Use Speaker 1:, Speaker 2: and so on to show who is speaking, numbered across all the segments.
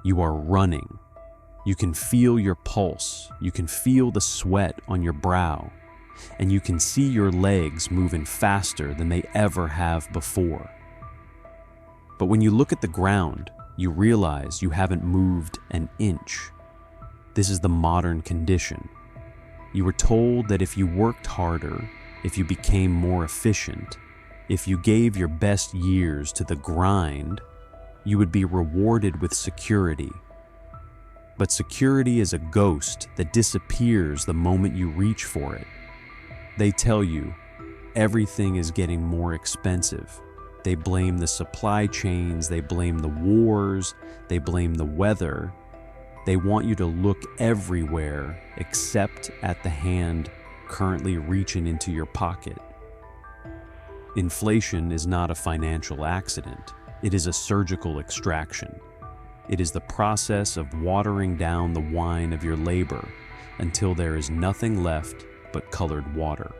Speaker 1: You are running. You can feel your pulse. You can feel the sweat on your brow. And you can see your legs moving faster than they ever have before. But when you look at the ground, you realize you haven't moved an inch. This is the modern condition. You were told that if you worked harder, if you became more efficient, if you gave your best years to the grind, you would be rewarded with security. But security is a ghost that disappears the moment you reach for it. They tell you everything is getting more expensive. They blame the supply chains, they blame the wars, they blame the weather. They want you to look everywhere except at the hand currently reaching into your pocket. Inflation is not a financial accident. It is a surgical extraction. It is the process of watering down the wine of your labor until there is nothing left but colored water.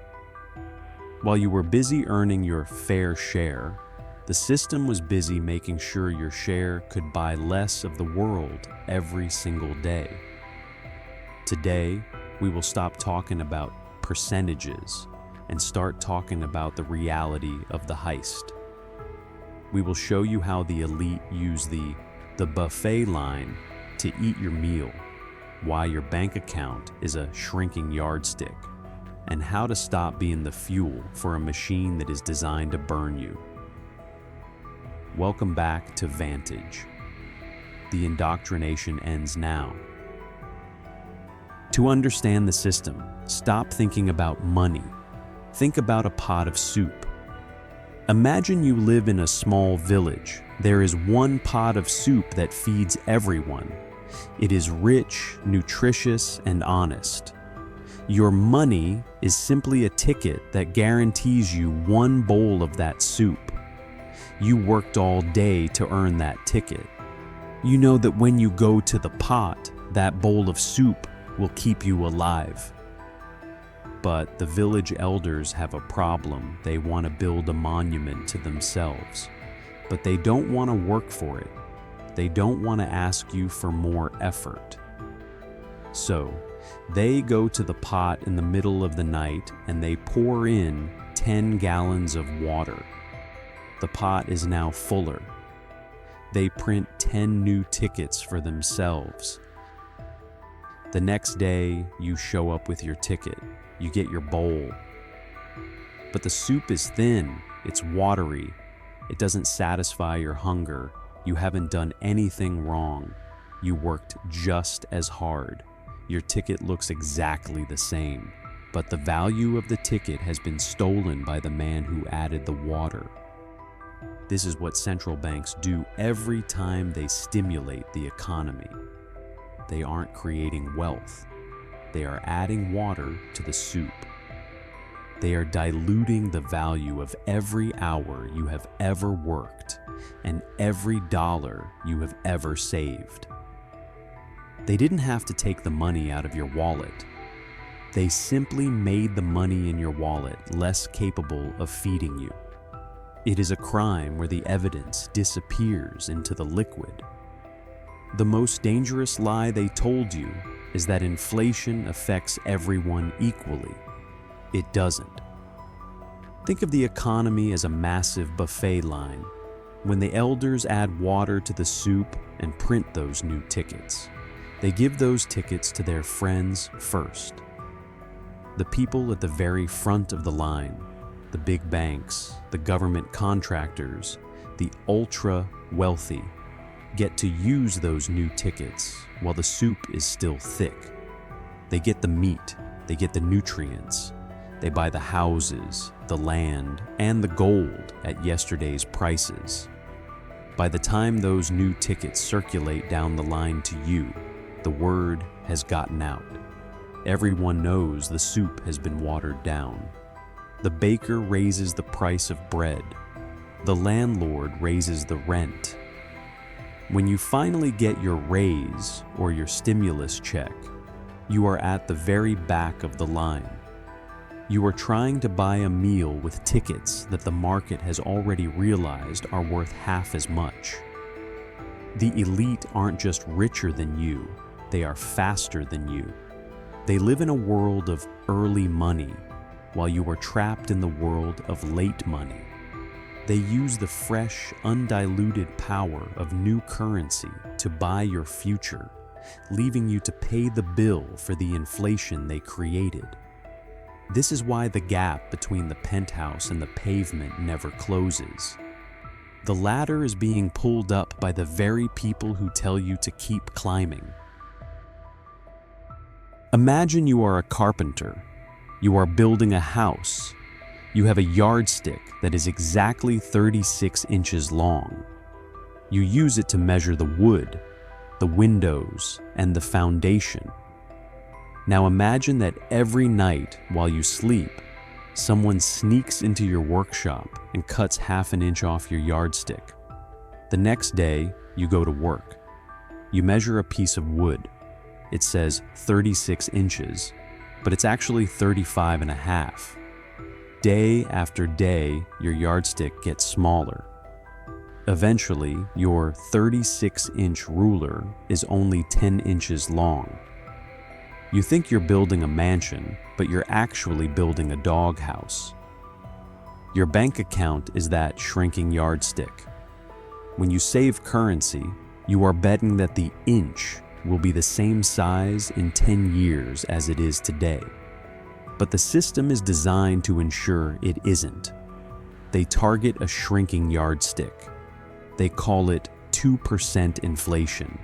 Speaker 1: While you were busy earning your fair share, the system was busy making sure your share could buy less of the world every single day. Today, we will stop talking about percentages and start talking about the reality of the heist. We will show you how the elite use the buffet line to eat your meal, why your bank account is a shrinking yardstick, and how to stop being the fuel for a machine that is designed to burn you. Welcome back to Vantage. The indoctrination ends now. To understand the system, stop thinking about money. Think about a pot of soup. Imagine you live in a small village. There is one pot of soup that feeds everyone. It is rich, nutritious, and honest. Your money is simply a ticket that guarantees you one bowl of that soup. You worked all day to earn that ticket. You know that when you go to the pot, that bowl of soup will keep you alive. But the village elders have a problem. They want to build a monument to themselves, but they don't want to work for it. They don't want to ask you for more effort. So, they go to the pot in the middle of the night and they pour in 10 gallons of water. The pot is now fuller. They print 10 new tickets for themselves. The next day, you show up with your ticket. You get your bowl. But the soup is thin, it's watery. It doesn't satisfy your hunger. You haven't done anything wrong. You worked just as hard. Your ticket looks exactly the same, but the value of the ticket has been stolen by the man who added the water. This is what central banks do every time they stimulate the economy. They aren't creating wealth. They are adding water to the soup. They are diluting the value of every hour you have ever worked and every dollar you have ever saved. They didn't have to take the money out of your wallet. They simply made the money in your wallet less capable of feeding you. It is a crime where the evidence disappears into the liquid. The most dangerous lie they told you is that inflation affects everyone equally. It doesn't. Think of the economy as a massive buffet line. When the elders add water to the soup and print those new tickets, they give those tickets to their friends first. The people at the very front of the line, the big banks, the government contractors, the ultra-wealthy, get to use those new tickets while the soup is still thick. They get the meat, they get the nutrients, they buy the houses, the land, and the gold at yesterday's prices. By the time those new tickets circulate down the line to you, the word has gotten out. Everyone knows the soup has been watered down. The baker raises the price of bread. The landlord raises the rent. When you finally get your raise or your stimulus check, you are at the very back of the line. You are trying to buy a meal with tickets that the market has already realized are worth half as much. The elite aren't just richer than you, they are faster than you. They live in a world of early money, while you are trapped in the world of late money. They use the fresh, undiluted power of new currency to buy your future, leaving you to pay the bill for the inflation they created. This is why the gap between the penthouse and the pavement never closes. The ladder is being pulled up by the very people who tell you to keep climbing. Imagine you are a carpenter. You are building a house. You have a yardstick that is exactly 36 inches long. You use it to measure the wood, the windows, and the foundation. Now imagine that every night while you sleep, someone sneaks into your workshop and cuts half an inch off your yardstick. The next day, you go to work. You measure a piece of wood. It says 36 inches, but it's actually 35 and a half. Day after day, your yardstick gets smaller. Eventually, your 36-inch ruler is only 10 inches long. You think you're building a mansion, but you're actually building a doghouse. Your bank account is that shrinking yardstick. When you save currency, you are betting that the inch will be the same size in 10 years as it is today. But the system is designed to ensure it isn't. They target a shrinking yardstick. They call it 2% inflation,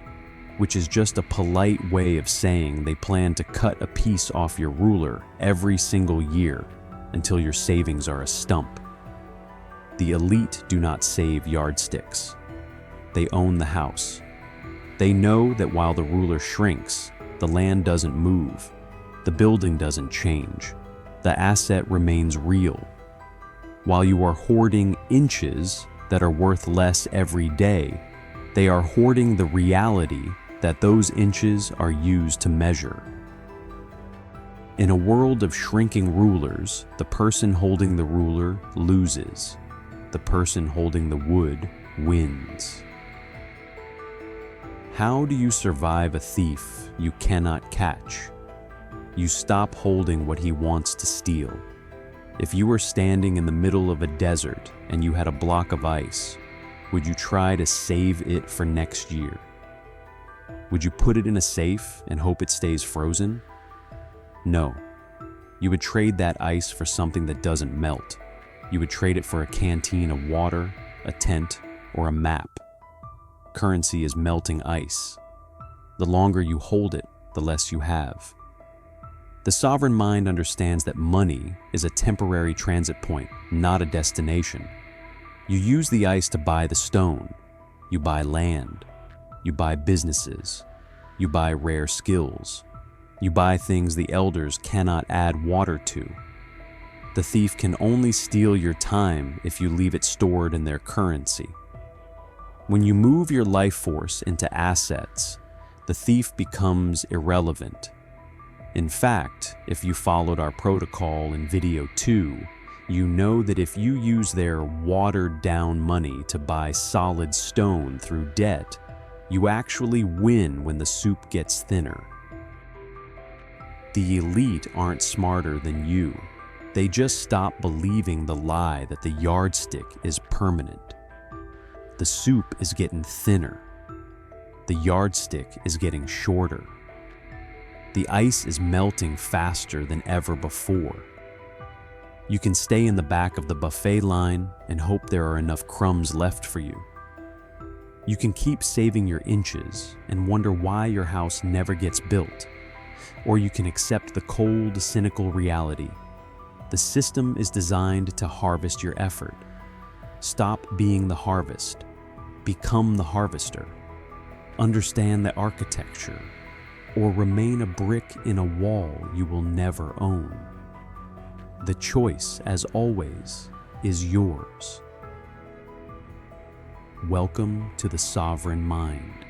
Speaker 1: which is just a polite way of saying they plan to cut a piece off your ruler every single year until your savings are a stump. The elite do not save yardsticks. They own the house. They know that while the ruler shrinks, the land doesn't move. The building doesn't change. The asset remains real. While you are hoarding inches that are worth less every day, they are hoarding the reality that those inches are used to measure. In a world of shrinking rulers, the person holding the ruler loses. The person holding the wood wins. How do you survive a thief you cannot catch? You stop holding what he wants to steal. If you were standing in the middle of a desert and you had a block of ice, would you try to save it for next year? Would you put it in a safe and hope it stays frozen? No. You would trade that ice for something that doesn't melt. You would trade it for a canteen of water, a tent, or a map. Currency is melting ice. The longer you hold it, the less you have. The sovereign mind understands that money is a temporary transit point, not a destination. You use the ice to buy the stone. You buy land. You buy businesses. You buy rare skills. You buy things the elders cannot add water to. The thief can only steal your time if you leave it stored in their currency. When you move your life force into assets, the thief becomes irrelevant. In fact, if you followed our protocol in video 2, you know that if you use their watered-down money to buy solid stone through debt, you actually win when the soup gets thinner. The elite aren't smarter than you. They just stop believing the lie that the yardstick is permanent. The soup is getting thinner. The yardstick is getting shorter. The ice is melting faster than ever before. You can stay in the back of the buffet line and hope there are enough crumbs left for you. You can keep saving your inches and wonder why your house never gets built. Or you can accept the cold, cynical reality. The system is designed to harvest your effort. Stop being the harvest. Become the harvester. Understand the architecture, or remain a brick in a wall you will never own. The choice, as always, is yours. Welcome to the Sovereign Mind.